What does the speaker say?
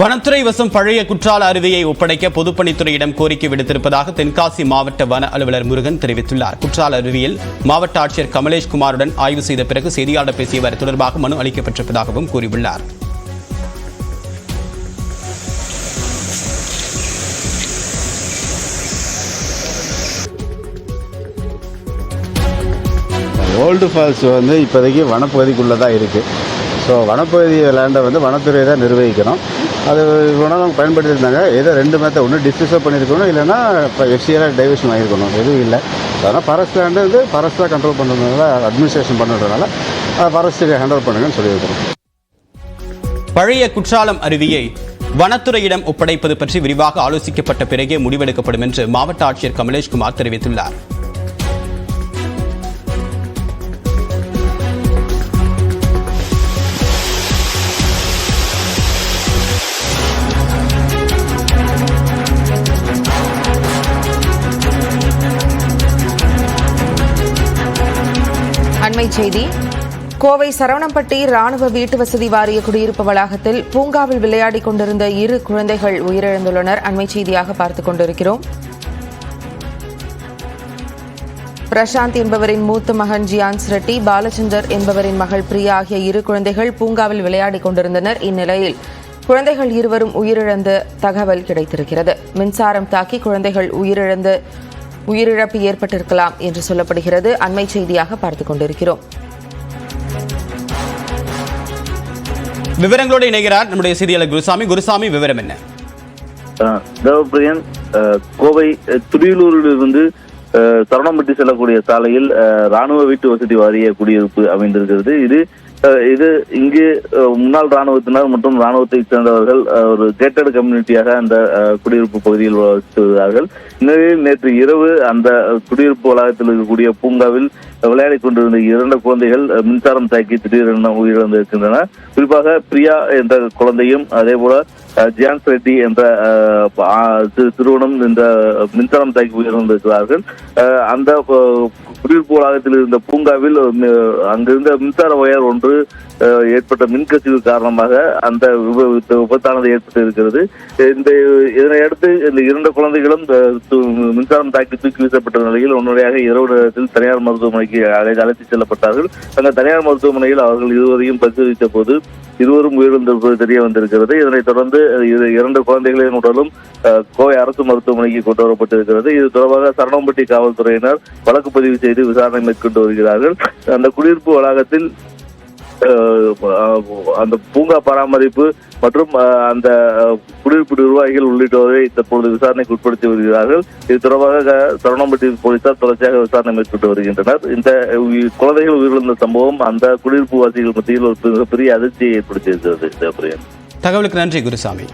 வனத்துறை வசம் பழைய குற்றால அருவியை ஒப்படைக்க பொதுப்பணித்துறையிடம் கோரிக்கை விடுத்திருப்பதாக தென்காசி மாவட்ட வன அலுவலர் முருகன் தெரிவித்துள்ளார். குற்றால அருவியில் மாவட்ட ஆட்சியர் கமலேஷ்குமாருடன் ஆய்வு செய்த பிறகு செய்தியாளர் பேசியவர் தொடர்பாக மனு அளிக்கப்பட்டிருப்பதாகவும் கூறியுள்ளார். ஓல்டு ஃபால்ஸ் இப்போதைக்கு வனப்பகுதிக்குள்ளே தான் இருக்குது. ஸோ வனப்பகுதி லேண்டை வனத்துறை தான் நிர்வகிக்கணும். அது உணவு பயன்படுத்தியிருந்தாங்க. ஏதோ ரெண்டு மெத்தட், ஒன்று டிஸ்டிஸ்அப் பண்ணியிருக்கணும், இல்லைன்னா இப்போ எஃப்சிஆர் டைவர்ஷன் ஆகிருக்கணும். எதுவும் இல்லை. அதனால் ஃபாரஸ்ட் லேண்டு ஃபாரஸ்ட் தான் கண்ட்ரோல் பண்ணுறதுனால, அட்மினிஸ்ட்ரேஷன் பண்ணுறதுனால ஃபாரஸ்ட்டுக்கு ஹேண்டில் பண்ணுங்கன்னு சொல்லியிருக்கிறோம். பழைய குற்றாலம் அருவியை வனத்துறையிடம் ஒப்படைப்பது பற்றி விரிவாக ஆலோசிக்கப்பட்ட பிறகே முடிவெடுக்கப்படும் என்று மாவட்ட ஆட்சியர் கமலேஷ்குமார் தெரிவித்துள்ளார். அண்மைச் செய்தி. கோவை சரவணம்பட்டி ராணுவ வீட்டு வசதி வாரிய குடியிருப்பு வளாகத்தில் பூங்காவில் விளையாடிக் கொண்டிருந்த 2 குழந்தைகள் உயிரிழந்துள்ளனர். அண்மைச் செய்தியாக பார்த்துக் கொண்டிருக்கிறோம். பிரசாந்த் என்பவரின் மூத்த மகன் ஜியான்ஸ் ரெட்டி, பாலச்சந்தர் என்பவரின் மகள் பிரியா ஆகிய 2 குழந்தைகள் பூங்காவில் விளையாடிக் கொண்டிருந்தனர். இந்நிலையில் குழந்தைகள் இருவரும் உயிரிழந்த தகவல் கிடைத்திருக்கிறது. மின்சாரம் தாக்கி குழந்தைகள் உயிரிழப்பு ஏற்பட்டிருக்கலாம் என்று சொல்லப்படுகிறது. அண்மை செய்தியாக பார்த்துக் கொண்டிருக்கிறோம். விவரங்களோடு இணைகிறார் நம்முடைய செய்தியாளர் குருசாமி. விவரம் என்ன? தேவப்பிரியன், கோவை துடியலூரிலிருந்து சரவணம்பட்டி செல்லக்கூடிய சாலையில் ராணுவ வீட்டு வசதி வாரிய குடியிருப்பு அமைந்திருக்கிறது. இது இங்கு முன்னாள் ராணுவத்தினர் மற்றும் ராணுவத்தை சேர்ந்தவர்கள் ஒரு கேட்டட் கம்யூனிட்டியாக அந்த குடியிருப்பு பகுதியில் வசித்து வருகிறார்கள். இந்நிலையில் நேற்று இரவு அந்த குடியிருப்பு வளாகத்தில் இருக்கக்கூடிய பூங்காவில் விளையாடிக் கொண்டிருந்த 2 குழந்தைகள் மின்சாரம் தாக்கி திடீரென உயிரிழந்திருக்கின்றன. குறிப்பாக பிரியா என்ற குழந்தையும் அதே போல ஜியான்ஸ் ரெட்டி என்ற சிறுவனும் இந்த மின்சாரம் தாக்கி உயிரிழந்திருக்கிறார்கள். அந்த குடியிருப்பு வளாகத்தில் இருந்த பூங்காவில் அங்கிருந்த மின்சார வயர் ஒன்று ஏற்பட்ட மின்கசிவு காரணமாக அந்த விபத்தானது ஏற்பட்டு இருக்கிறது. இதனையடுத்து இந்த 2 குழந்தைகளும் மின்சாரம் தாக்கி தூக்கி வீசப்பட்ட நிலையில் உடனடியாக இரவு நேரத்தில் தனியார் மருத்துவமனைக்கு அழைத்துச் செல்லப்பட்டார்கள். அந்த தனியார் மருத்துவமனையில் அவர்கள் இருவரையும் பரிசோதித்த போது இருவரும் உயிரிழந்திருப்பது தெரிய வந்திருக்கிறது. இதனைத் தொடர்ந்து 2 குழந்தைகளின் உடலும் கோவை அரசு மருத்துவமனைக்கு கொண்டு வரப்பட்டிருக்கிறது. இது தொடர்பாக சரவணம்பட்டி காவல்துறையினர் வழக்கு பதிவு செய்து விசாரணை மேற்கொண்டு வருகிறார்கள். அந்த குடியிருப்பு வளாகத்தில் அந்த பூங்கா பராமரிப்பு மற்றும் அந்த குடியிருப்பு நிர்வாகிகள் உள்ளிட்டோரை தற்போது விசாரணைக்கு உட்படுத்தி வருகிறார்கள். இது தொடர்பாக சரவணம்பட்டி போலீசார் தொடர்ச்சியாக விசாரணை மேற்கொண்டு வருகின்றனர். இந்த குழந்தைகள் உயிரிழந்த சம்பவம் அந்த குடியிருப்பு வாசிகள் மத்தியில் ஒரு மிகப்பெரிய அதிர்ச்சியை ஏற்படுத்தியிருக்கிறது. தகவலுக்கு நன்றி குருசாமி.